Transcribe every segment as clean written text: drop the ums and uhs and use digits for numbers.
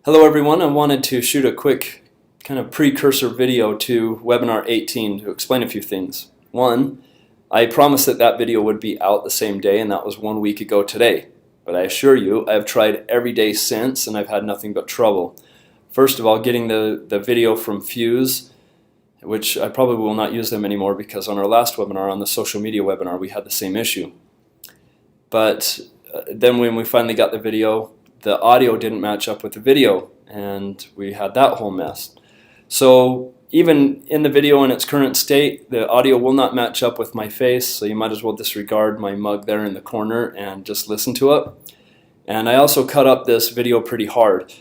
Hello everyone, I wanted to shoot a quick kind of precursor video to webinar 18 to explain a few things. One, I promised that video would be out the same day, and that was 1 week ago today. But I assure you, I've tried every day since and I've had nothing but trouble. First of all, getting the video from Fuse, which I probably will not use them anymore because on our last webinar, on the social media webinar, we had the same issue. But then when we finally got the video, the audio didn't match up with the video, and we had that whole mess. So even in the video in its current state, the audio will not match up with my face, so you might as well disregard my mug there in the corner and just listen to it. And I also cut up this video pretty hard.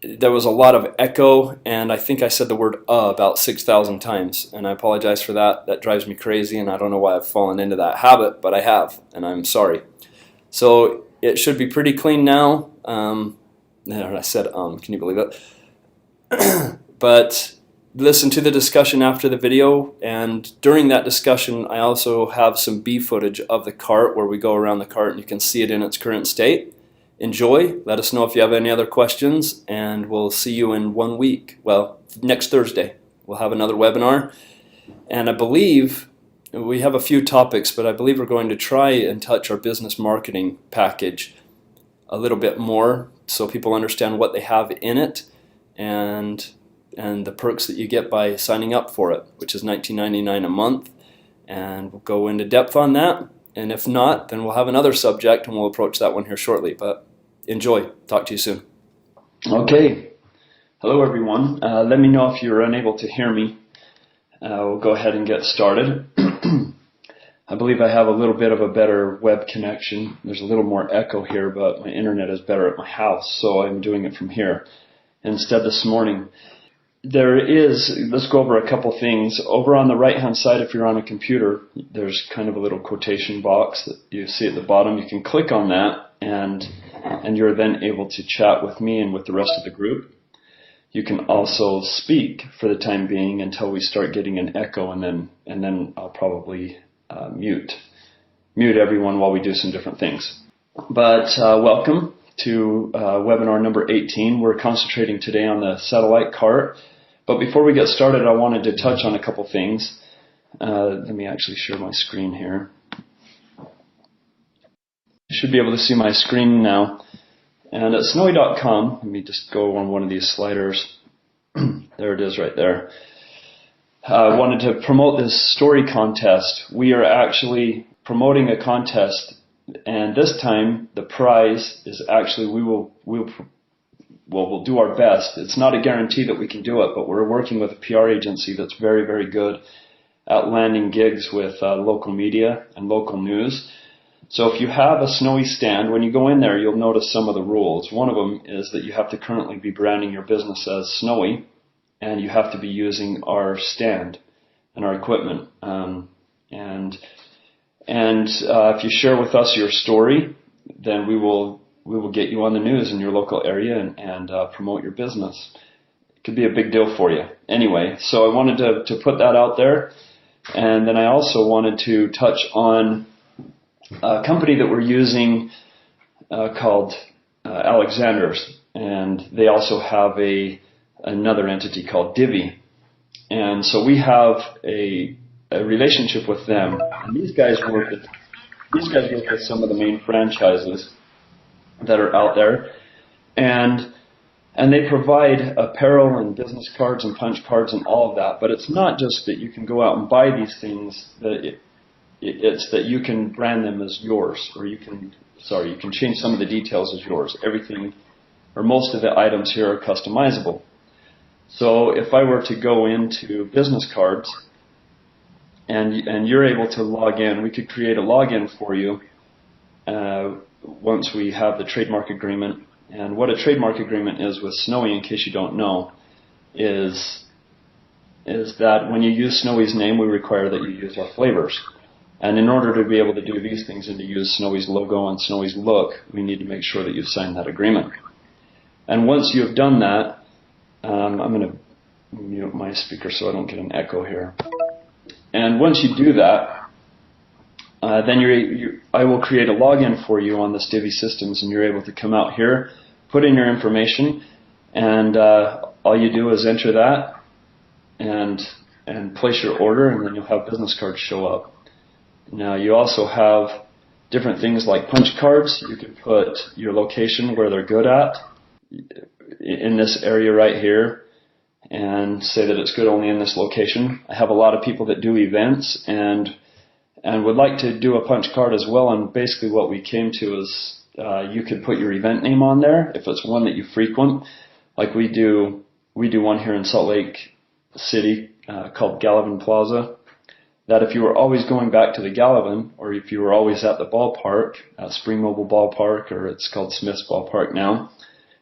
There was a lot of echo, and I think I said the word about 6,000 times, and I apologize for that. That drives me crazy, and I don't know why I've fallen into that habit, but I have, and I'm sorry. So it should be pretty clean now. I said can you believe it? But listen to the discussion after the video, and during that discussion I also have some B footage of the cart where we go around the cart and you can see it in its current state. Enjoy, let us know if you have any other questions, and we'll see you in 1 week. Well, next Thursday we'll have another webinar, and I believe we have a few topics, but I believe we're going to try and touch our business marketing package a little bit more so people understand what they have in it and the perks that you get by signing up for it, which is $19.99 a month. And we'll go into depth on that, and if not, then we'll have another subject and we'll approach that one here shortly. But enjoy. Talk to you soon. Okay. Hello everyone. Let me know if you're unable to hear me. We'll go ahead and get started. I believe I have a little bit of a better web connection. There's a little more echo here, but my internet is better at my house, so I'm doing it from here instead this morning. Let's go over a couple things. Over on the right-hand side, if you're on a computer, there's kind of a little quotation box that you see at the bottom. You can click on that, and you're then able to chat with me and with the rest of the group. You can also speak for the time being until we start getting an echo, and then I'll probably mute everyone while we do some different things. But welcome to webinar number 18. We're concentrating today on the satellite cart. But before we get started, I wanted to touch on a couple things. Let me actually share my screen here. You should be able to see my screen now. And at Snowie.com, let me just go on one of these sliders. There it is right there. I wanted to promote this story contest. We are actually promoting a contest, and this time the prize is actually we'll do our best. It's not a guarantee that we can do it, but we're working with a PR agency that's very, very good at landing gigs with local media and local news. So if you have a Snowie stand, when you go in there, you'll notice some of the rules. One of them is that you have to currently be branding your business as Snowie, and you have to be using our stand and our equipment. If you share with us your story, then we will get you on the news in your local area and promote your business. It could be a big deal for you. Anyway, so I wanted to put that out there, and then I also wanted to touch on a company that we're using called Alexander's, and they also have another entity called Divi. And so we have a relationship with them, and these guys work with some of the main franchises that are out there, and they provide apparel and business cards and punch cards and all of that. But it's not just that you can go out and buy these things, it's that you can brand them as yours, or you can change some of the details as yours. Everything, or most of the items here are customizable. So if I were to go into business cards and you're able to log in, we could create a login for you once we have the trademark agreement. And what a trademark agreement is with Snowie, in case you don't know, is that when you use Snowie's name, we require that you use our flavors. And in order to be able to do these things and to use Snowie's logo and Snowie's look, we need to make sure that you've signed that agreement. And once you have done that, I'm going to mute my speaker so I don't get an echo here. And once you do that, then I will create a login for you on this Divi Systems, and you're able to come out here, put in your information, and all you do is enter that and place your order, and then you'll have business cards show up. Now you also have different things like punch cards. You can put your location where they're good at in this area right here and say that it's good only in this location. I have a lot of people that do events and would like to do a punch card as well, and basically what we came to is you could put your event name on there if it's one that you frequent. Like we do one here in Salt Lake City called Gallivan Plaza, that if you were always going back to the Gallivan, or if you were always at the ballpark, Spring Mobile Ballpark, or it's called Smith's Ballpark now,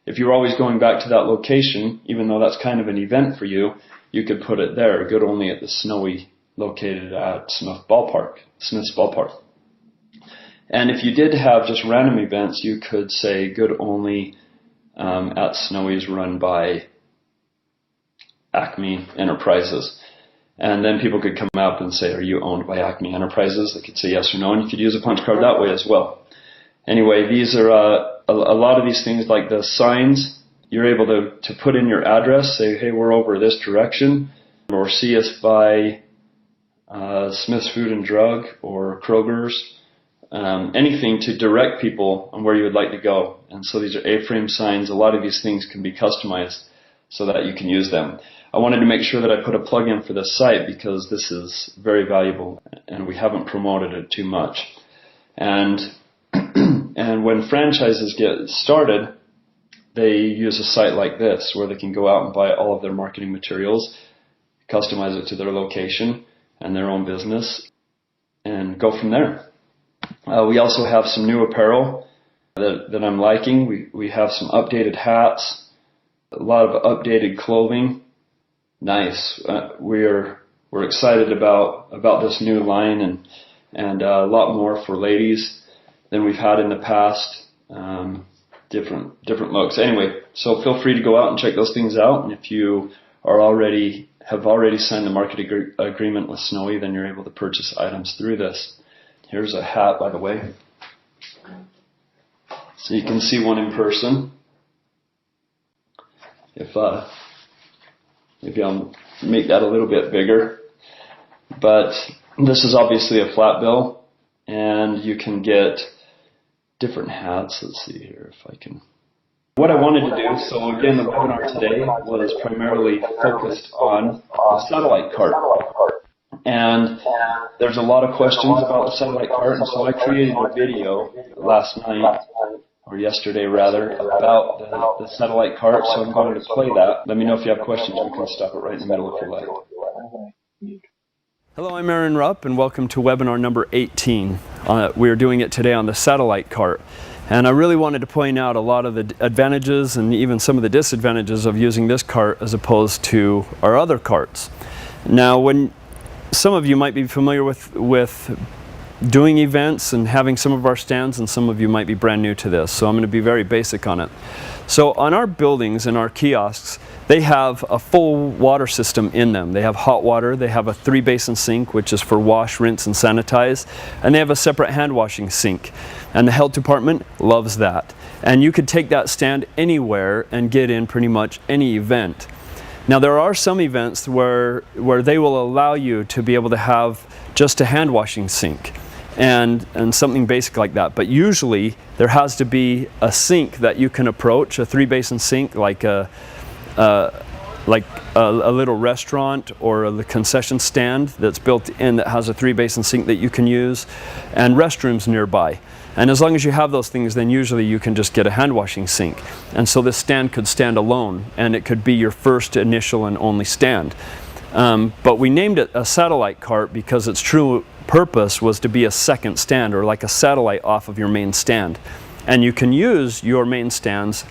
if you were always going back to that location, even though that's kind of an event for you, you could put it there, good only at the Snowie located at Smith's Ballpark. And if you did have just random events, you could say good only at Snowie's run by Acme Enterprises. And then people could come up and say, are you owned by Acme Enterprises? They could say yes or no, and you could use a punch card that way as well. Anyway, these are a lot of these things like the signs. You're able to put in your address, say, hey, we're over this direction, or see us by Smith's Food and Drug or Kroger's, anything to direct people on where you would like to go. And so these are A-frame signs. A lot of these things can be customized so that you can use them. I wanted to make sure that I put a plug-in for this site because this is very valuable and we haven't promoted it too much. And when franchises get started, they use a site like this where they can go out and buy all of their marketing materials, customize it to their location and their own business, and go from there. We also have some new apparel that I'm liking. We have some updated hats, a lot of updated clothing. Nice. We're excited about this new line and a lot more for ladies than we've had in the past. Different looks. Anyway, so feel free to go out and check those things out. And if you have already signed the market agreement with Snowie, then you're able to purchase items through this. Here's a hat, by the way. So you can see one in person. Maybe I'll make that a little bit bigger. But this is obviously a flat bill, and you can get different hats. Let's see here if I can. What I wanted to do, so again, the webinar today was primarily focused on the satellite cart. And there's a lot of questions about the satellite cart, and so I created a video last night, or yesterday rather, about the satellite cart, so I'm going to play that. Let me know if you have questions. We can stop it right in the middle if you like. Hello, I'm Aaron Rupp, and welcome to webinar number 18. We're doing it today on the satellite cart. And I really wanted to point out a lot of the advantages and even some of the disadvantages of using this cart as opposed to our other carts. Now, when some of you might be familiar with doing events and having some of our stands, and some of you might be brand new to this, so I'm going to be very basic on it. So on our buildings and our kiosks, they have a full water system in them. They have hot water, they have a 3-basin sink, which is for wash, rinse, and sanitize, and they have a separate hand washing sink. And the health department loves that. And you could take that stand anywhere and get in pretty much any event. Now there are some events where they will allow you to be able to have just a hand washing sink and something basic like that, but usually there has to be a sink that you can approach, a 3-basin sink like a little restaurant or a concession stand that's built in that has a 3-basin sink that you can use, and restrooms nearby. And as long as you have those things, then usually you can just get a hand washing sink. And so this stand could stand alone, and it could be your first, initial, and only stand. But we named it a satellite cart because its true purpose was to be a second stand, or like a satellite off of your main stand. And you can use your main stands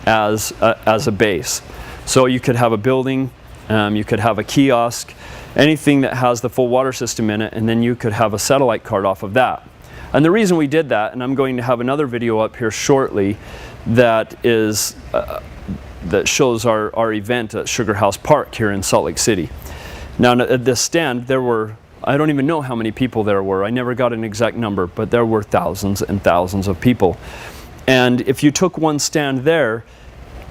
as a base. So you could have a building, you could have a kiosk, anything that has the full water system in it, and then you could have a satellite cart off of that. And the reason we did that, and I'm going to have another video up here shortly that shows our event at Sugar House Park here in Salt Lake City. Now at this stand there were, I don't even know how many people there were. I never got an exact number, but there were thousands and thousands of people. And if you took one stand there,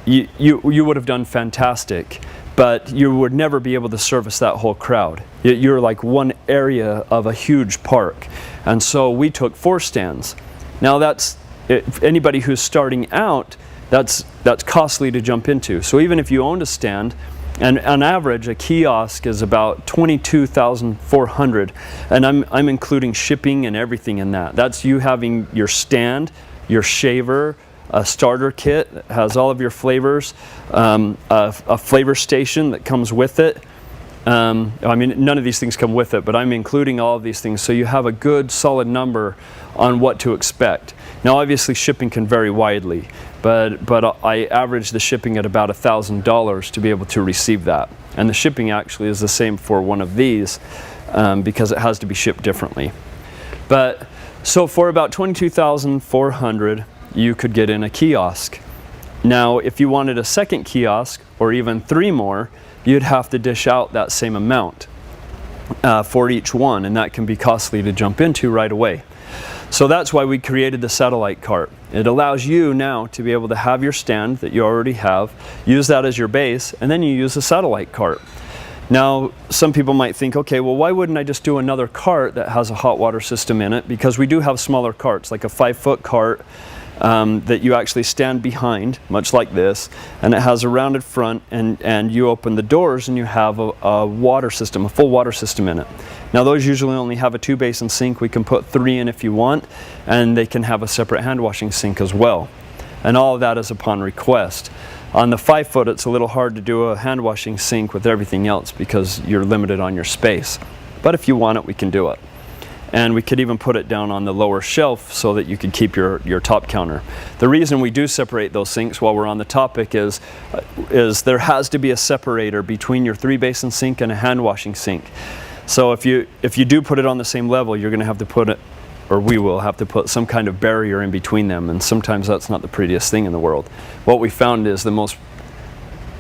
you would have done fantastic, but you would never be able to service that whole crowd. You're like one area of a huge park. And so we took 4 stands. Now that's, anybody who's starting out, that's costly to jump into. So even if you owned a stand, and on average a kiosk is about $22,400, and I'm including shipping and everything in that. That's you having your stand, your shaver, a starter kit that has all of your flavors, a flavor station that comes with it. I mean, none of these things come with it, but I'm including all of these things so you have a good solid number on what to expect. Now obviously shipping can vary widely, but I average the shipping at about $1,000 to be able to receive that. And the shipping actually is the same for one of these because it has to be shipped differently. But so for about $22,400 you could get in a kiosk. Now if you wanted a second kiosk or even 3 more, you'd have to dish out that same amount for each one, and that can be costly to jump into right away. So that's why we created the satellite cart. It allows you now to be able to have your stand that you already have, use that as your base, and then you use the satellite cart. Now some people might think, okay, well why wouldn't I just do another cart that has a hot water system in it? Because we do have smaller carts, like a 5-foot cart that you actually stand behind, much like this, and it has a rounded front, and you open the doors and you have a water system, a full water system in it. Now those usually only have a 2-basin sink. We can put 3 in if you want, and they can have a separate hand washing sink as well. And all of that is upon request. On the 5-foot, it's a little hard to do a hand washing sink with everything else because you're limited on your space. But if you want it, we can do it. And we could even put it down on the lower shelf so that you could keep your top counter. The reason we do separate those sinks while we're on the topic is there has to be a separator between your 3-basin sink and a hand washing sink. So if you do put it on the same level, you're going to have to put it, or we will have to put some kind of barrier in between them, and sometimes that's not the prettiest thing in the world. What we found is the most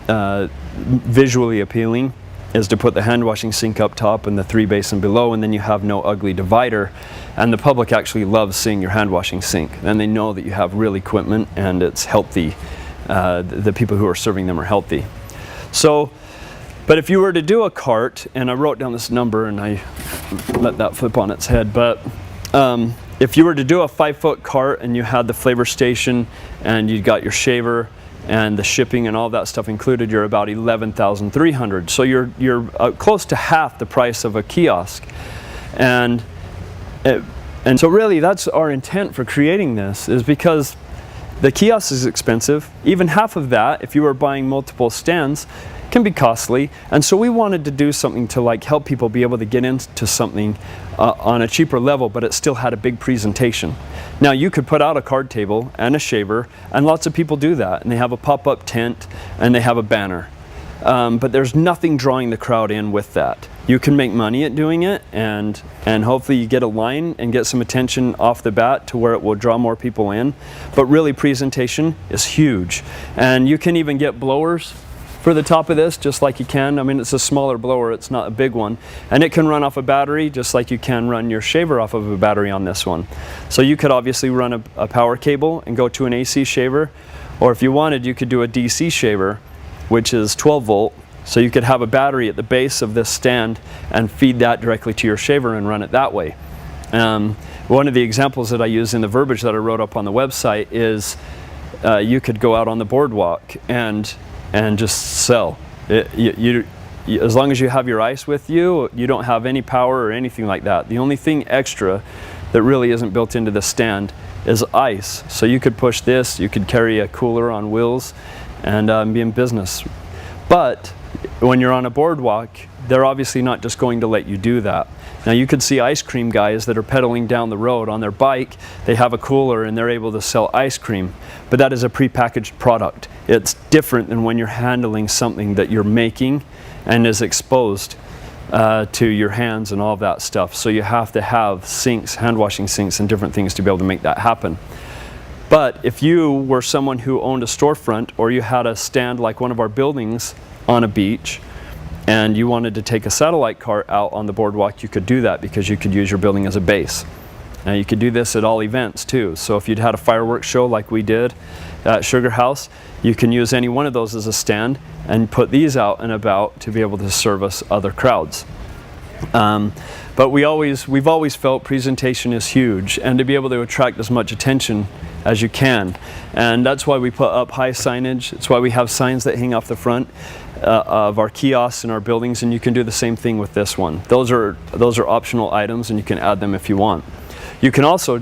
visually appealing is to put the hand washing sink up top and the 3-basin below, and then you have no ugly divider, and the public actually loves seeing your hand washing sink. And they know that you have real equipment and it's healthy. The people who are serving them are healthy. So, but if you were to do a cart, and I wrote down this number and I let that flip on its head, but if you were to do a 5-foot cart and you had the flavor station and you got your shaver and the shipping and all that stuff included, you're about $11,300. So you're close to half the price of a kiosk. And so really that's our intent for creating this, is because the kiosk is expensive. Even half of that, if you were buying multiple stands, can be costly. And so we wanted to do something to like help people be able to get into something on a cheaper level, but it still had a big presentation. Now you could put out a card table and a shaver, and lots of people do that, and they have a pop-up tent and they have a banner. But there's nothing drawing the crowd in with that. You can make money at doing it, and hopefully you get a line and get some attention off the bat to where it will draw more people in. But really presentation is huge. And you can even get blowers for the top of this, just like you can. I mean, it's a smaller blower, it's not a big one. And it can run off a battery, just like you can run your shaver off of a battery on this one. So you could obviously run a power cable and go to an AC shaver, or if you wanted, you could do a DC shaver, which is 12 volt. So you could have a battery at the base of this stand and feed that directly to your shaver and run it that way. One of the examples that I use in the verbiage that I wrote up on the website is you could go out on the boardwalk and just sell. As long as you have your ice with you, you don't have any power or anything like that. The only thing extra that really isn't built into the stand is ice. So you could push this, you could carry a cooler on wheels and be in business. But when you're on a boardwalk, they're obviously not just going to let you do that. Now you could see ice cream guys that are pedaling down the road on their bike. They have a cooler and they're able to sell ice cream, but that is a prepackaged product. It's different than when you're handling something that you're making and is exposed to your hands and all of that stuff. So you have to have sinks, hand washing sinks and different things to be able to make that happen. But if you were someone who owned a storefront, or you had a stand like one of our buildings on a beach, and you wanted to take a satellite cart out on the boardwalk, you could do that because you could use your building as a base. Now you could do this at all events too. So if you'd had a fireworks show like we did at Sugar House, you can use any one of those as a stand and put these out and about to be able to service other crowds. But we've always felt presentation is huge, and to be able to attract as much attention as you can. And that's why we put up high signage. It's why we have signs that hang off the front of our kiosks in our buildings, and you can do the same thing with this one. Those are optional items, and you can add them if you want. You can also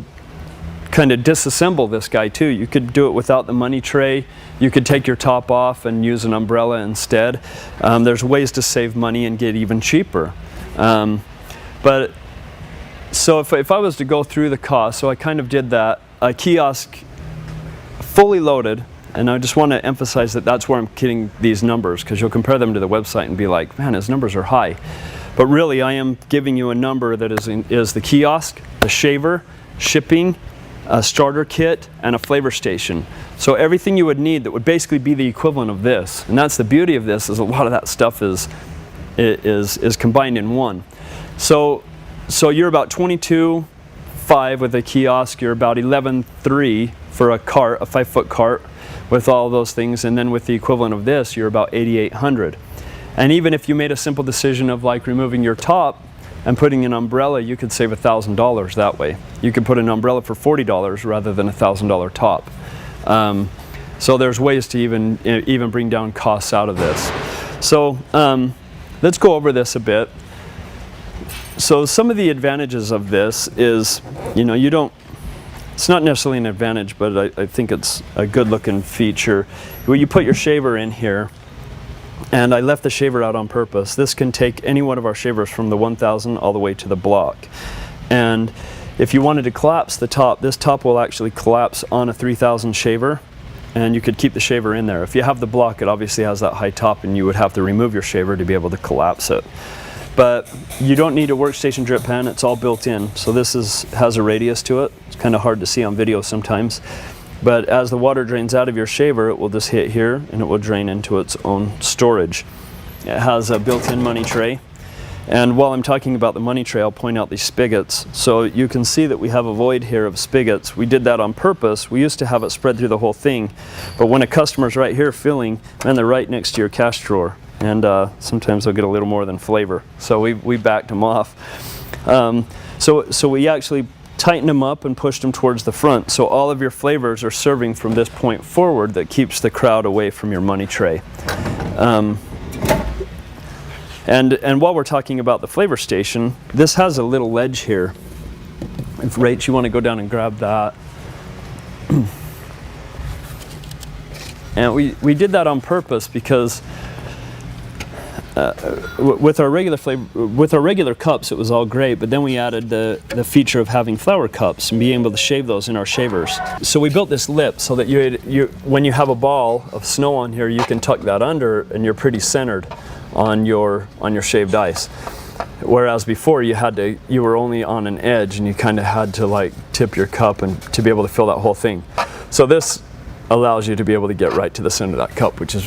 kind of disassemble this guy too. You could do it without the money tray. You could take your top off and use an umbrella instead. There's ways to save money and get even cheaper. But so if I was to go through the cost, so I kind of did that. A kiosk fully loaded, and I just want to emphasize that that's where I'm getting these numbers, because you'll compare them to the website and be like, man, his numbers are high. But really, I am giving you a number that is the kiosk, the shaver, shipping, a starter kit, and a flavor station. So everything you would need that would basically be the equivalent of this. And that's the beauty of this, is a lot of that stuff is combined in one. So you're about 22.5 with a kiosk. You're about 11.3 for a cart, a 5-foot cart, with all those things. And then with the equivalent of this, you're about 8,800. And even if you made a simple decision of like removing your top and putting an umbrella, you could save $1,000 that way. You could put an umbrella for $40 rather than a $1,000 top. So there's ways to even bring down costs out of this. So let's go over this a bit. So some of the advantages of this is, it's not necessarily an advantage, but I think it's a good looking feature. Well, you put your shaver in here, and I left the shaver out on purpose. This can take any one of our shavers from the 1000 all the way to the block. And if you wanted to collapse the top, this top will actually collapse on a 3000 shaver, and you could keep the shaver in there. If you have the block, it obviously has that high top, and you would have to remove your shaver to be able to collapse it. But you don't need a workstation drip pan, it's all built in. So this has a radius to it. It's kind of hard to see on video sometimes. But as the water drains out of your shaver, it will just hit here and it will drain into its own storage. It has a built-in money tray. And while I'm talking about the money tray, I'll point out these spigots. So you can see that we have a void here of spigots. We did that on purpose. We used to have it spread through the whole thing. But when a customer's right here filling, and they're right next to your cash drawer, and sometimes they'll get a little more than flavor. So we backed them off. So we actually tightened them up and pushed them towards the front. So all of your flavors are serving from this point forward. That keeps the crowd away from your money tray. And while we're talking about the flavor station, this has a little ledge here. If Rach, you want to go down and grab that. And we did that on purpose because with our regular cups, it was all great, but then we added the feature of having flower cups and being able to shave those in our shavers. So we built this lip so that when you have a ball of snow on here, you can tuck that under and you're pretty centered on your shaved ice. Whereas before you were only on an edge and you kind of had to like tip your cup and to be able to fill that whole thing. So this allows you to be able to get right to the center of that cup, which is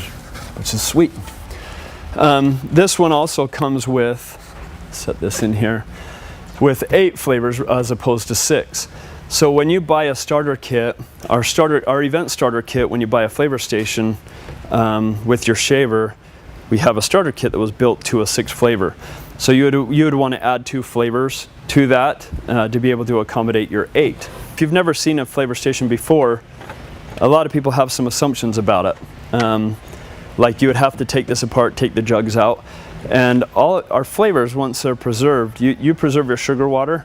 sweet. This one also comes with, set this in here, with 8 flavors as opposed to 6. So when you buy a starter kit, our event starter kit, when you buy a flavor station with your shaver, we have a starter kit that was built to a 6 flavor. So you would want to add 2 flavors to that to be able to accommodate your 8. If you've never seen a flavor station before, a lot of people have some assumptions about it. Like you would have to take this apart, take the jugs out, and all our flavors, once they're preserved, you preserve your sugar water,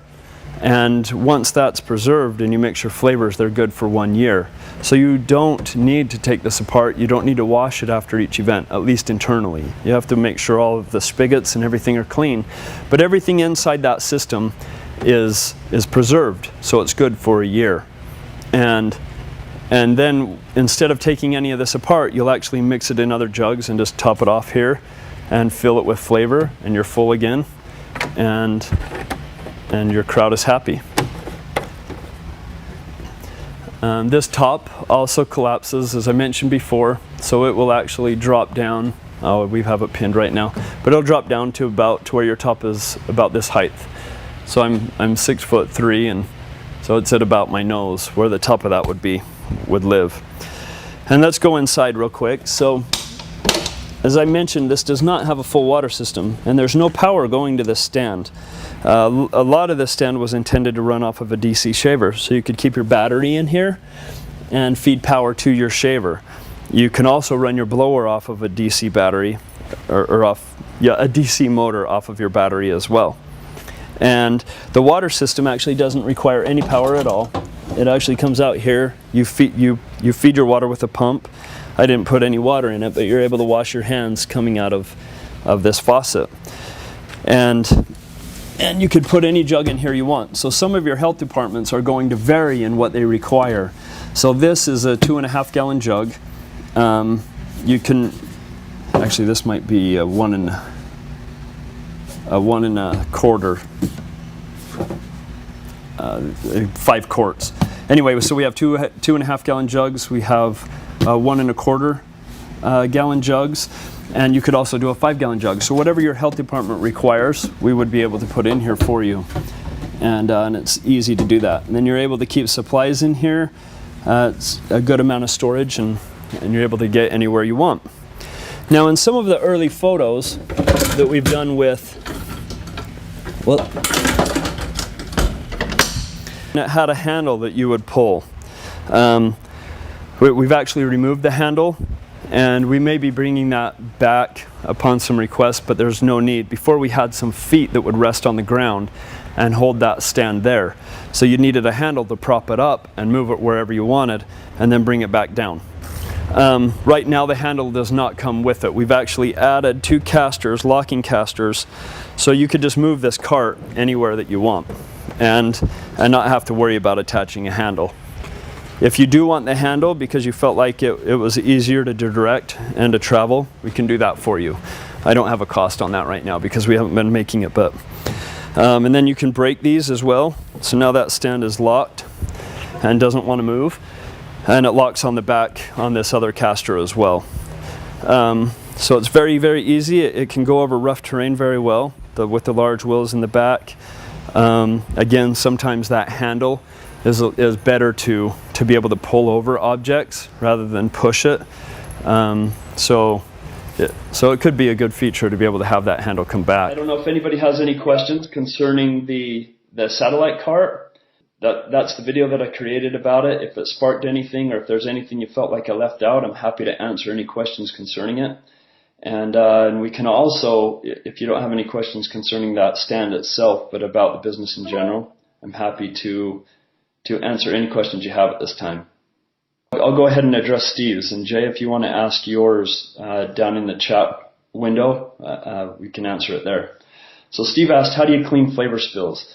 and once that's preserved and you mix your flavors, they're good for 1 year. So you don't need to take this apart, you don't need to wash it after each event, at least internally. You have to make sure all of the spigots and everything are clean, but everything inside that system is preserved, so it's good for 1 year. And then instead of taking any of this apart, you'll actually mix it in other jugs and just top it off here and fill it with flavor, and you're full again, and your crowd is happy. This top also collapses, as I mentioned before, so it will actually drop down. Oh, we have it pinned right now, but it'll drop down to where your top is about this height. So I'm 6'3" So it's at about my nose, where the top of that would live. And let's go inside real quick. So, as I mentioned, this does not have a full water system, and there's no power going to this stand. A lot of this stand was intended to run off of a DC shaver, so you could keep your battery in here and feed power to your shaver. You can also run your blower off of a DC battery, or a DC motor off of your battery as well. And the water system actually doesn't require any power at all. It actually comes out here. You feed your water with a pump. I didn't put any water in it, but you're able to wash your hands coming out of this faucet. And you could put any jug in here you want. So some of your health departments are going to vary in what they require. So this is a 2.5 gallon jug. You can, actually this might be a 1 1/4, 5 quarts. Anyway, so we have 2.5 gallon jugs. We have 1 1/4 gallon jugs, and you could also do a 5 gallon jug. So whatever your health department requires, we would be able to put in here for you, and it's easy to do that. And then you're able to keep supplies in here. It's a good amount of storage, and you're able to get anywhere you want. Now, in some of the early photos that we've done with, well, it had a handle that you would pull. We've actually removed the handle, and we may be bringing that back upon some requests, but there's no need. Before, we had some feet that would rest on the ground and hold that stand there. So you needed a handle to prop it up and move it wherever you wanted, and then bring it back down. Right now the handle does not come with it. We've actually added 2 casters, locking casters, so you could just move this cart anywhere that you want and not have to worry about attaching a handle. If you do want the handle because you felt like it was easier to direct and to travel, we can do that for you. I don't have a cost on that right now because we haven't been making it, but and then you can break these as well. So now that stand is locked and doesn't want to move, and it locks on the back on this other caster as well. So it's very, very easy. It can go over rough terrain very well with the large wheels in the back. Again, sometimes that handle is better to be able to pull over objects rather than push it. So it could be a good feature to be able to have that handle come back. I don't know if anybody has any questions concerning the satellite cart. That's the video that I created about it. If it sparked anything, or if there's anything you felt like I left out, I'm happy to answer any questions concerning it. And we can also, if you don't have any questions concerning that stand itself, but about the business in general, I'm happy to answer any questions you have at this time. I'll go ahead and address Steve's. And Jay, if you want to ask yours down in the chat window, we can answer it there. So Steve asked, how do you clean flavor spills?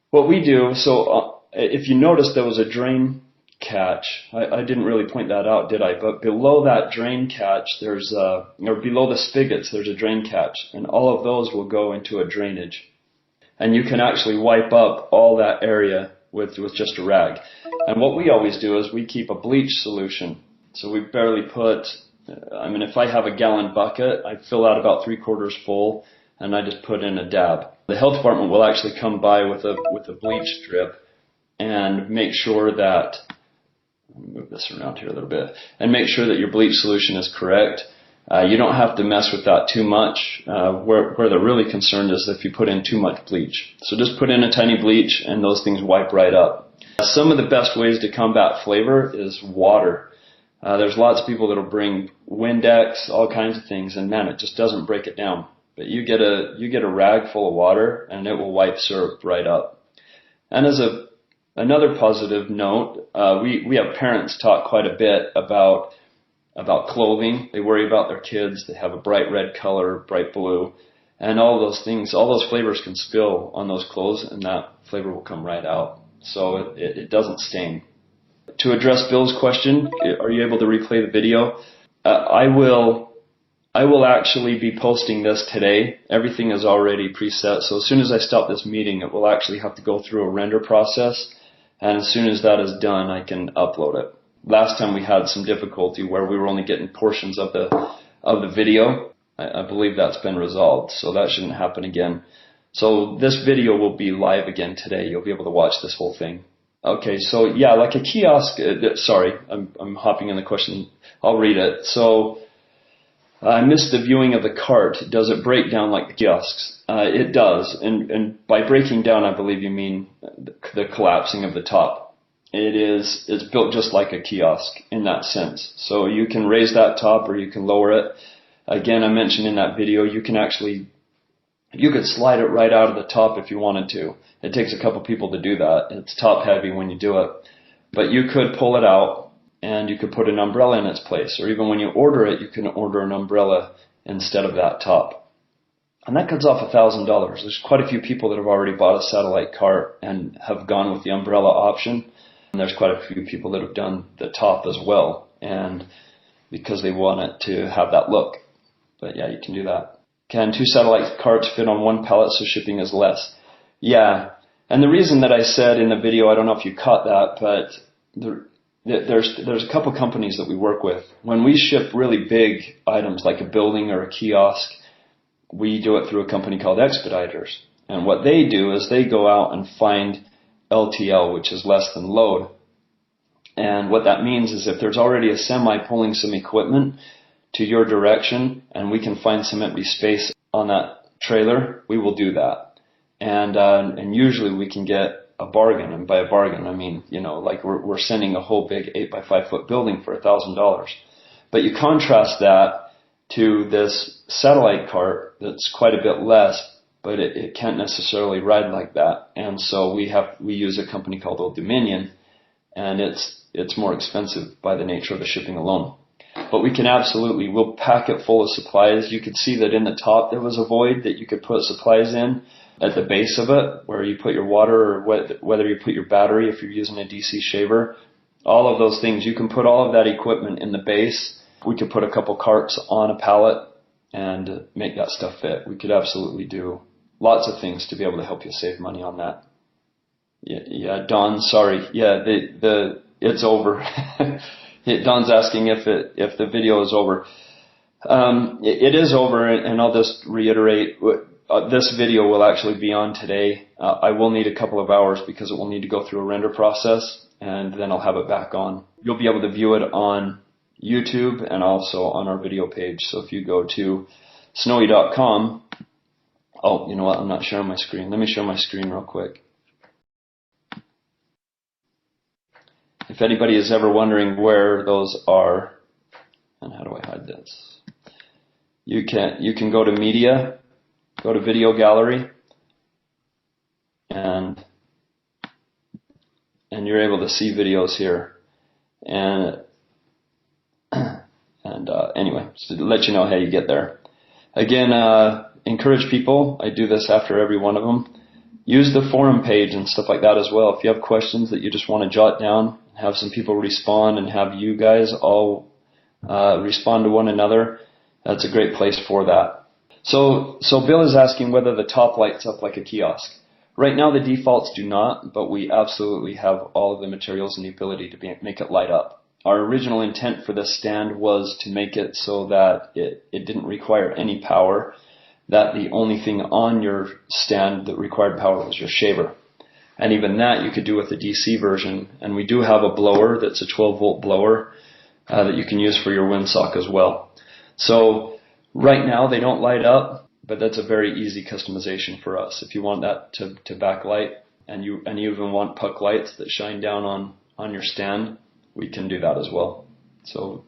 What we do, so if you notice there was a drain catch, I didn't really point that out, did I? But below that drain catch, there's or below the spigots, there's a drain catch, and all of those will go into a drainage. And you can actually wipe up all that area with just a rag. And what we always do is we keep a bleach solution. So we barely put, if I have a gallon bucket, I fill out about 3/4 full, and I just put in a dab. The health department will actually come by with a bleach strip and make sure that, let me move this around here a little bit, and make sure that your bleach solution is correct. You don't have to mess with that too much. Where they're really concerned is if you put in too much bleach. So just put in a tiny bleach and those things wipe right up. Some of the best ways to combat flavor is water. There's lots of people that will bring Windex, all kinds of things, and man, it just doesn't break it down. But you get a rag full of water and it will wipe syrup right up. And as another positive note, we have parents talk quite a bit about clothing. They worry about their kids. They have a bright red color, bright blue, and all those things, all those flavors can spill on those clothes, and that flavor will come right out. So it doesn't stain. To address Bill's question, are you able to replay the video? I will actually be posting this today. Everything is already preset, so as soon as I stop this meeting, it will actually have to go through a render process, and as soon as that is done, I can upload it. Last time we had some difficulty where we were only getting portions of the video. I believe that's been resolved, so that shouldn't happen again. So this video will be live again today. You'll be able to watch this whole thing. Okay, so yeah, like a kiosk, sorry, I'm hopping in the question. I'll read it. So I missed the viewing of the cart. Does it break down like the kiosks? It does, and by breaking down, I believe you mean the collapsing of the top. It's built just like a kiosk in that sense. So you can raise that top or you can lower it. Again, I mentioned in that video, you could slide it right out of the top if you wanted to. It takes a couple people to do that. It's top heavy when you do it. But you could pull it out and you could put an umbrella in its place. Or even when you order it, you can order an umbrella instead of that top. And that cuts off $1,000. There's quite a few people that have already bought a satellite cart and have gone with the umbrella option. And there's quite a few people that have done the top as well, and because they want it to have that look. But yeah, you can do that. Can 2 satellite carts fit on 1 pallet so shipping is less? Yeah, and the reason that I said in the video, I don't know if you caught that, but there's a couple companies that we work with. When we ship really big items like a building or a kiosk, we do it through a company called Expeditors. And what they do is they go out and find LTL, which is less than load. And what that means is if there's already a semi pulling some equipment to your direction and we can find some empty space on that trailer, we will do that. And usually we can get a bargain. And by a bargain, I mean, like we're sending a whole big 8 by 5 foot building for $1,000. But you contrast that to this satellite cart that's quite a bit less, but it can't necessarily ride like that. And so we use a company called Old Dominion, and it's more expensive by the nature of the shipping alone. But we can we'll pack it full of supplies. You could see that in the top there was a void that you could put supplies in at the base of it, where you put your water or whether you put your battery if you're using a DC shaver. All of those things, you can put all of that equipment in the base. We could put a couple carts on a pallet and make that stuff fit. We could absolutely do lots of things to be able to help you save money on that. Yeah, Don, sorry. Yeah, it's over. Don's asking if the video is over. It is over, and I'll just reiterate, this video will actually be on today. I will need a couple of hours because it will need to go through a render process, and then I'll have it back on. You'll be able to view it on YouTube and also on our video page. So if you go to snowie.com, oh, you know what? I'm not sharing my screen. Let me share my screen real quick. If anybody is ever wondering where those are, and how do I hide this? You can go to Media, go to Video Gallery, and you're able to see videos here. And anyway, so to let you know how you get there. Again, encourage people. I do this after every one of them. Use the forum page and stuff like that as well. If you have questions that you just want to jot down, have some people respond, and have you guys all respond to one another, that's a great place for that. So Bill is asking whether the top lights up like a kiosk. Right now the defaults do not, but we absolutely have all of the materials and the ability to make it light up. Our original intent for this stand was to make it so that it didn't require any power, that the only thing on your stand that required power was your shaver. And even that you could do with the DC version. And we do have a blower that's a 12-volt blower that you can use for your windsock as well. So right now they don't light up, but that's a very easy customization for us. If you want that to backlight and you even want puck lights that shine down on your stand, we can do that as well. So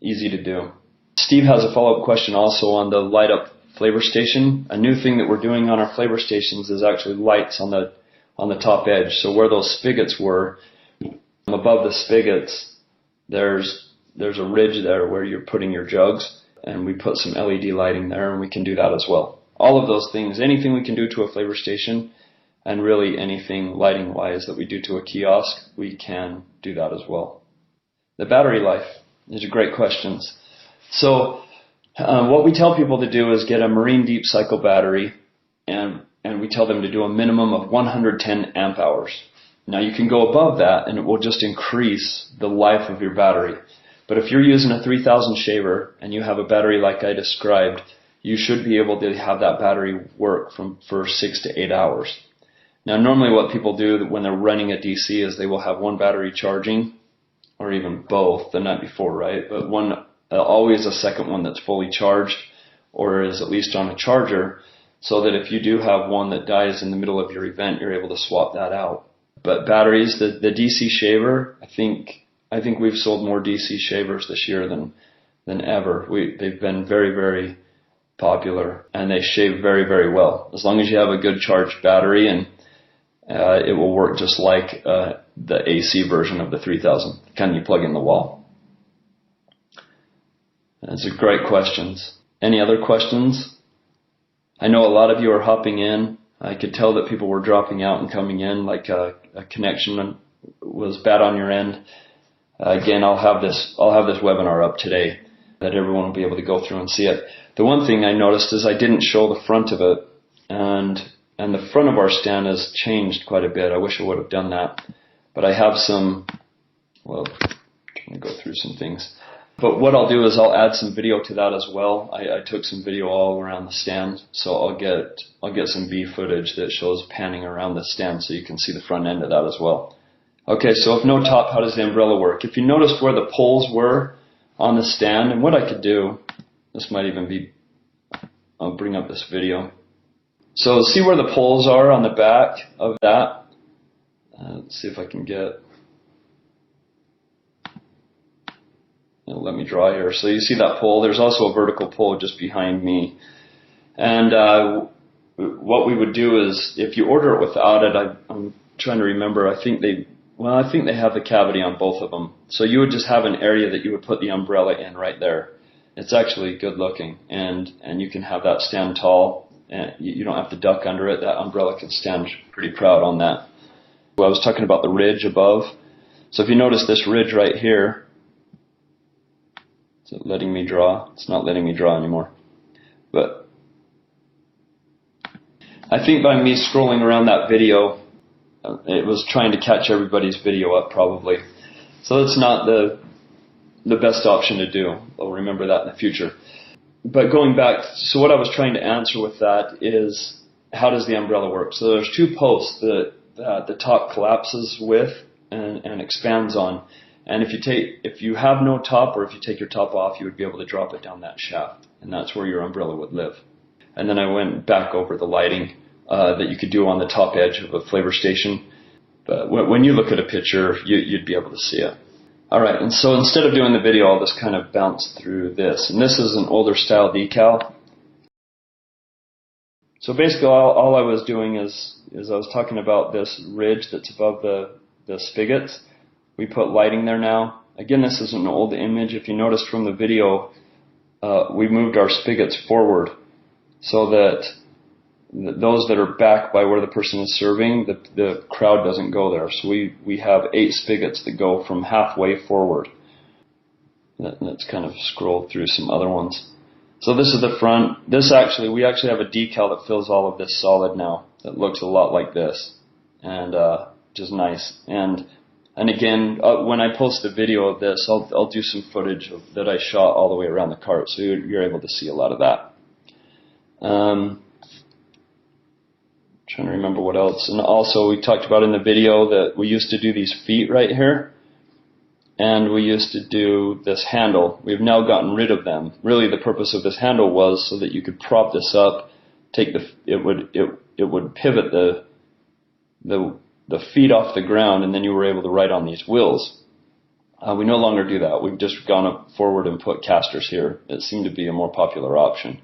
easy to do. Steve has a follow-up question also on the light up flavor station. A new thing that we're doing on our flavor stations is actually lights on the top edge. So where those spigots were, above the spigots, there's a ridge there where you're putting your jugs, and we put some LED lighting there, and we can do that as well. All of those things, anything we can do to a flavor station, and really anything lighting wise that we do to a kiosk, we can do that as well. The battery life, these are great questions. So what we tell people to do is get a marine deep cycle battery, and we tell them to do a minimum of 110 amp hours. Now you can go above that and it will just increase the life of your battery. But if you're using a 3000 shaver and you have a battery like I described, you should be able to have that battery work for 6 to 8 hours. Now normally what people do when they're running a DC is they will have one battery charging, or even both the night before, right? But always a second one that's fully charged, or is at least on a charger, so that if you do have one that dies in the middle of your event, you're able to swap that out. But batteries, the DC shaver, I think we've sold more DC shavers this year than ever. They've been very, very popular, and they shave very, very well. As long as you have a good charged battery, and it will work just like the AC version of the 3000. Can you plug in the wall? Those are great questions. Any other questions? I know a lot of you are hopping in. I could tell that people were dropping out and coming in, like a connection was bad on your end. Again, I'll have this webinar up today that everyone will be able to go through and see it. The one thing I noticed is I didn't show the front of it, and the front of our stand has changed quite a bit. I wish I would have done that. But I have I'm trying to go through some things. But what I'll do is I'll add some video to that as well. I took some video all around the stand, so I'll get some B footage that shows panning around the stand so you can see the front end of that as well. Okay, so if no top, how does the umbrella work? If you noticed where the poles were on the stand, and what I could do, this might even be, I'll bring up this video. So see where the poles are on the back of that? Let's see if I can get, it'll let me draw here. So you see that pole? There's also a vertical pole just behind me. And what we would do is, if you order it without it, I'm trying to remember, I think they have the cavity on both of them. So you would just have an area that you would put the umbrella in right there. It's actually good looking, and you can have that stand tall. And you don't have to duck under it. That umbrella can stand pretty proud on that. Well, I was talking about the ridge above. So if you notice this ridge right here, is it letting me draw? It's not letting me draw anymore. But I think by me scrolling around that video, it was trying to catch everybody's video up probably. So that's not the best option to do. I'll remember that in the future. But going back, so what I was trying to answer with that is, how does the umbrella work? So there's two posts that the top collapses with and expands on. And if you have no top, or if you take your top off, you would be able to drop it down that shaft. And that's where your umbrella would live. And then I went back over the lighting that you could do on the top edge of a flavor station. But when you look at a picture, you'd be able to see it. Alright, and so instead of doing the video, I'll just kind of bounce through this. And this is an older style decal. So basically all I was doing is I was talking about this ridge that's above the spigots. We put lighting there now. Again, this is an old image. If you noticed from the video, we moved our spigots forward so that those that are back by where the person is serving, the crowd doesn't go there. So we have 8 spigots that go from halfway forward. Let's kind of scroll through some other ones. So this is the front. We actually have a decal that fills all of this solid now. That looks a lot like this, and which is nice. And again, when I post the video of this, I'll do some footage that I shot all the way around the cart, so you're able to see a lot of that. Trying to remember what else. And also we talked about in the video that we used to do these feet right here, and we used to do this handle. We've now gotten rid of them. Really the purpose of this handle was so that you could prop this up, it would pivot the feet off the ground, and then you were able to ride on these wheels. We no longer do that. We've just gone up forward and put casters here. It seemed to be a more popular option.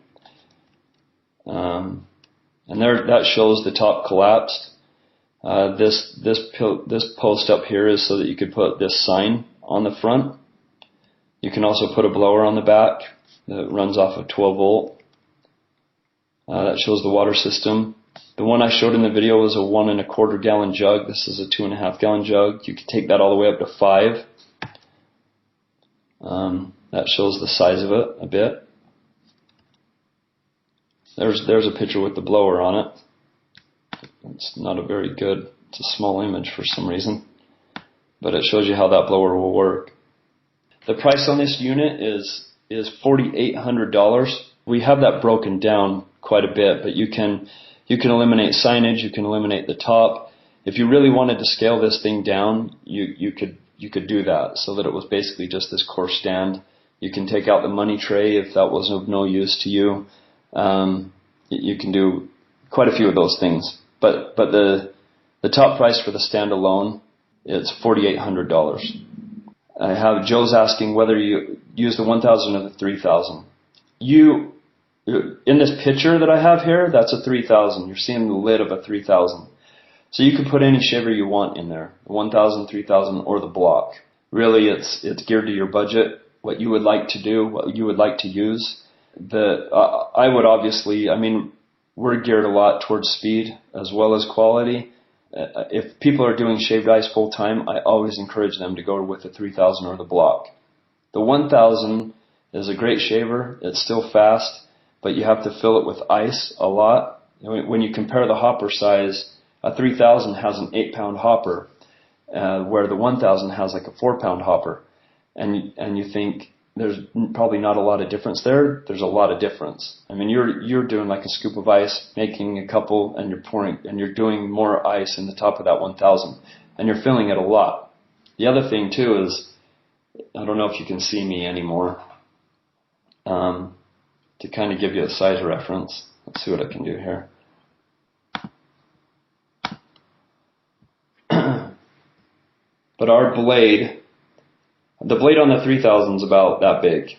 And there, that shows the top collapsed. This post up here is so that you could put this sign on the front. You can also put a blower on the back that runs off of 12 volt. That shows the water system. The one I showed in the video was a 1 1/4 gallon jug. This is a 2.5 gallon jug. You can take that all the way up to 5. That shows the size of it a bit. There's a picture with the blower on it. It's not a very good, it's a small image for some reason, but it shows you how that blower will work. The price on this unit is $4,800. We have that broken down quite a bit, but you can You can eliminate signage, you can eliminate the top. If you really wanted to scale this thing down, you could do that so that it was basically just this course stand. You can take out the money tray if that was of no use to you. You can do quite a few of those things. But the top price for the stand alone, it's $4,800. I have Joe's asking whether you use the 1,000 or the 3,000. In this picture that I have here, that's a 3,000. You're seeing the lid of a 3,000. So you can put any shaver you want in there, 1,000, 3,000, or the block. Really, it's geared to your budget, what you would like to do, what you would like to use. I would obviously, we're geared a lot towards speed as well as quality. If people are doing shaved ice full time, I always encourage them to go with the 3,000 or the block. The 1,000 is a great shaver. It's still fast, but you have to fill it with ice a lot. When you compare the hopper size, a 3,000 has an 8-pound hopper, where the 1,000 has like a 4-pound hopper. And you think there's probably not a lot of difference there. There's a lot of difference. You're doing like a scoop of ice, making a couple, and you're pouring, and you're doing more ice in the top of that 1,000, and you're filling it a lot. The other thing too is, I don't know if you can see me anymore. To kind of give you a size reference, let's see what I can do here. But our blade, the blade on the 3,000 is about that big,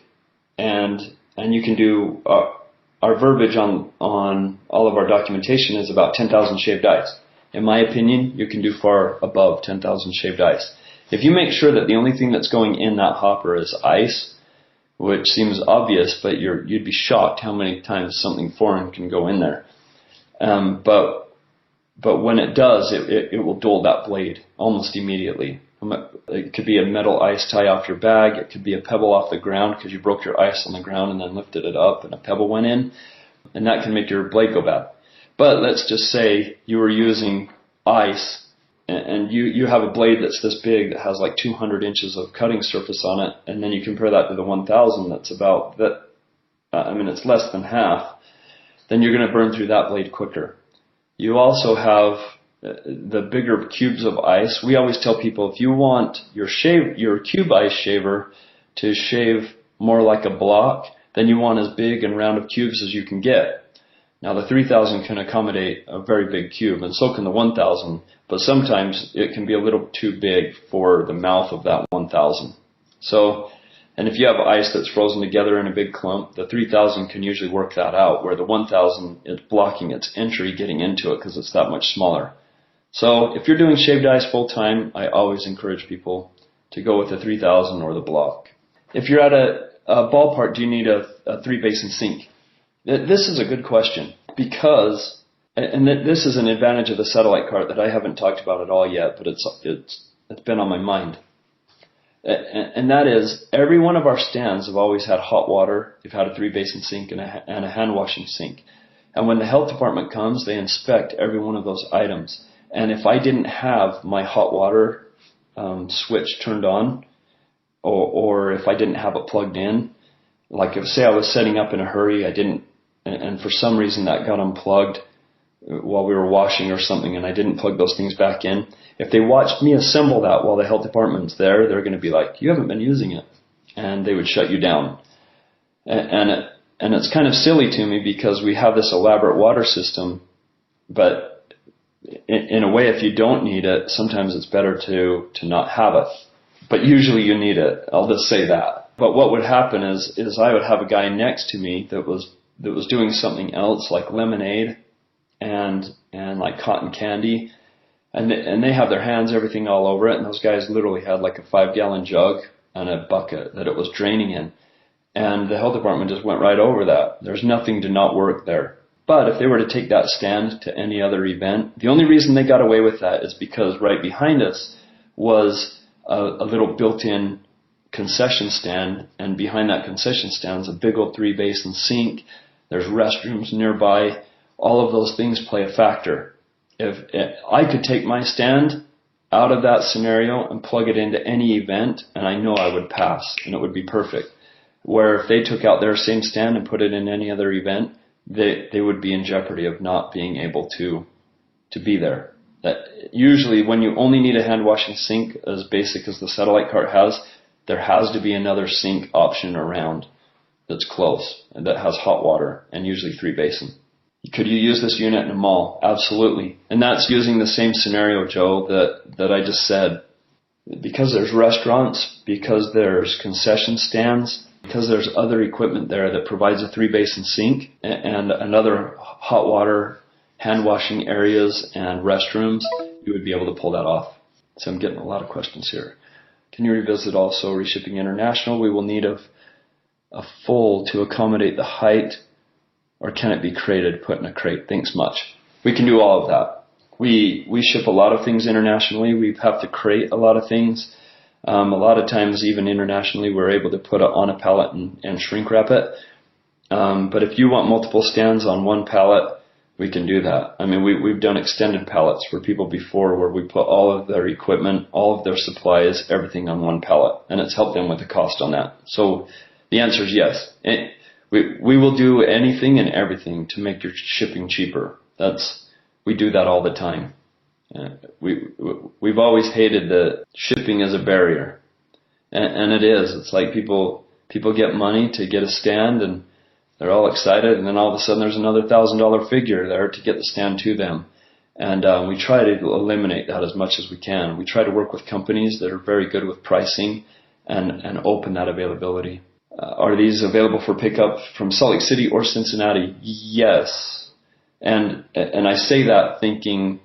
and you can do our verbiage on all of our documentation is about 10,000 shaved ice. In my opinion, you can do far above 10,000 shaved ice. If you make sure that the only thing that's going in that hopper is ice, which seems obvious, but you'd be shocked how many times something foreign can go in there. But when it does, it will dull that blade almost immediately. It could be a metal ice tie off your bag. It could be a pebble off the ground because you broke your ice on the ground and then lifted it up and a pebble went in. And that can make your blade go bad. But let's just say you were using ice and you have a blade that's this big that has like 200 inches of cutting surface on it, and then you compare that to the 1,000 that's about that. It's less than half. Then you're going to burn through that blade quicker. You also have the bigger cubes of ice. We always tell people if you want your cube ice shaver to shave more like a block, then you want as big and round of cubes as you can get. Now the 3,000 can accommodate a very big cube, and so can the 1,000, but sometimes it can be a little too big for the mouth of that 1,000. So, and if you have ice that's frozen together in a big clump, the 3,000 can usually work that out, where the 1,000 is blocking its entry getting into it because it's that much smaller. So if you're doing shaved ice full time, I always encourage people to go with the 3,000 or the block. If you're at a ballpark, do you need a 3-basin sink? This is a good question because, and this is an advantage of the satellite cart that I haven't talked about at all yet, but it's been on my mind. And that is, every one of our stands have always had hot water. They've had a 3-basin sink and a hand washing sink. And when the health department comes, they inspect every one of those items. And if I didn't have my hot water switch turned on, or if I didn't have it plugged in, like if say I was setting up in a hurry, and for some reason that got unplugged while we were washing or something, and I didn't plug those things back in, if they watched me assemble that while the health department's there, they're going to be like, you haven't been using it, and they would shut you down. And it's kind of silly to me because we have this elaborate water system, but in a way, if you don't need it, sometimes it's better to not have it. But usually you need it. I'll just say that. But what would happen is I would have a guy next to me that was doing something else, like lemonade and like cotton candy, and they have their hands, everything all over it, and those guys literally had like a 5-gallon jug and a bucket that it was draining in. And the health department just went right over that. There's nothing to not work there. But if they were to take that stand to any other event, the only reason they got away with that is because right behind us was a little built-in concession stand, and behind that concession stand is a big old 3-basin sink. There's restrooms nearby. All of those things play a factor. If I could take my stand out of that scenario and plug it into any event, and I know I would pass, and it would be perfect. Where if they took out their same stand and put it in any other event, they would be in jeopardy of not being able to be there. That usually when you only need a hand washing sink as basic as the satellite cart has, there has to be another sink option around that's close and that has hot water, and usually 3-basin. Could you use this unit in a mall? Absolutely. And that's using the same scenario, Joe, that I just said. Because there's restaurants, because there's concession stands, because there's other equipment there that provides a 3-basin sink and another hot water, hand washing areas and restrooms, you would be able to pull that off. So I'm getting a lot of questions here. Can you revisit also reshipping international? We will need a full to accommodate the height, or can it be crated, put in a crate? Thanks much. We can do all of that. We ship a lot of things internationally. We have to crate a lot of things. A lot of times, even internationally, we're able to put it on a pallet and shrink wrap it. But if you want multiple stands on one pallet, we can do that. I mean, we've done extended pallets for people before where we put all of their equipment, all of their supplies, everything on one pallet, and it's helped them with the cost on that. So the answer is yes. We will do anything and everything to make your shipping cheaper. We do that all the time. We've always hated the shipping as a barrier, and it is. It's like people get money to get a stand, and they're all excited, and then all of a sudden there's another $1,000 figure there to get the stand to them. And we try to eliminate that as much as we can. We try to work with companies that are very good with pricing and open that availability. Are these available for pickup from Salt Lake City or Cincinnati? Yes. And I say that thinking,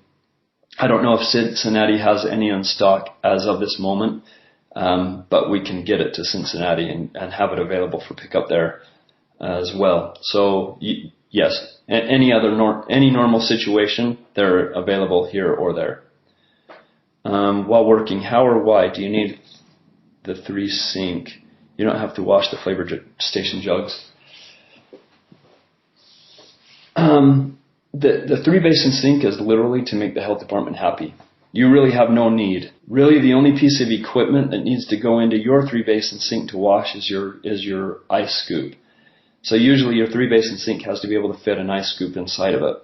I don't know if Cincinnati has any in stock as of this moment, but we can get it to Cincinnati and have it available for pickup there as well. So yes, any normal situation, they're available here or there. While working, how or why do you need the 3-sink? You don't have to wash the flavor station jugs. The 3-basin sink is literally to make the health department happy. You really have no need. Really, the only piece of equipment that needs to go into your 3-basin sink to wash is your ice scoop. So usually your 3-basin sink has to be able to fit an ice scoop inside of it,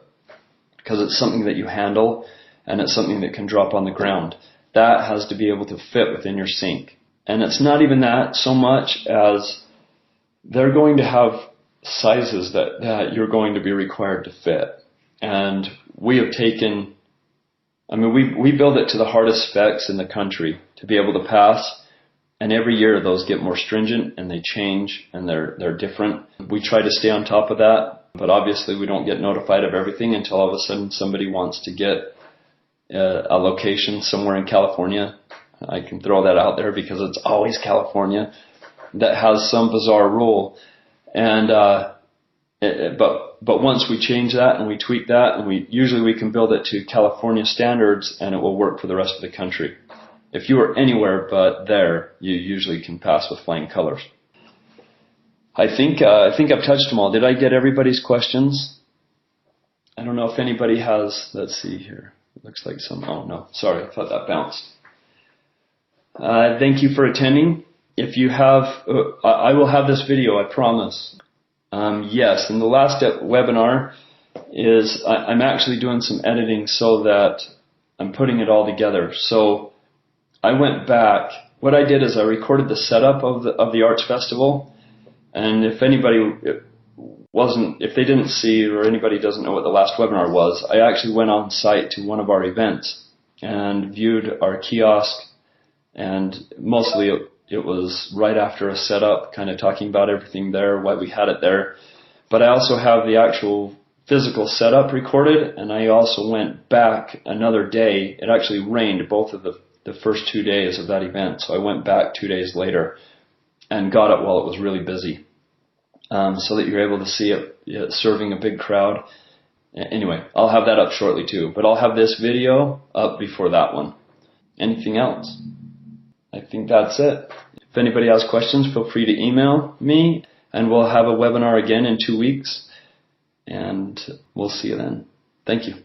because it's something that you handle and it's something that can drop on the ground. That has to be able to fit within your sink. And it's not even that so much as they're going to have sizes that you're going to be required to fit. And we have taken, we build it to the hardest specs in the country to be able to pass. And every year those get more stringent and they change and they're different. We try to stay on top of that, but obviously we don't get notified of everything until all of a sudden somebody wants to get a location somewhere in California. I can throw that out there because it's always California that has some bizarre rule. And but once we change that and we tweak that, and we can build it to California standards, and it will work for the rest of the country. If you are anywhere but there, you usually can pass with flying colors. I think I've touched them all. Did I get everybody's questions? I don't know if anybody has. Let's see here. It looks like some. Oh no, sorry, I thought that bounced. Thank you for attending. If you have, I will have this video, I promise. Yes, and the last webinar is I'm actually doing some editing so that I'm putting it all together. So I went back. What I did is I recorded the setup of the arts festival, and if they didn't see, or anybody doesn't know what the last webinar was, I actually went on site to one of our events and viewed our kiosk, and mostly it was right after a setup, kind of talking about everything there, why we had it there. But I also have the actual physical setup recorded, and I also went back another day. It actually rained both of the first 2 days of that event, so I went back 2 days later and got it while it was really busy, so that you're able to see it serving a big crowd. Anyway, I'll have that up shortly too, but I'll have this video up before that one. Anything else? I think that's it. If anybody has questions, feel free to email me, and we'll have a webinar again in 2 weeks, and we'll see you then. Thank you.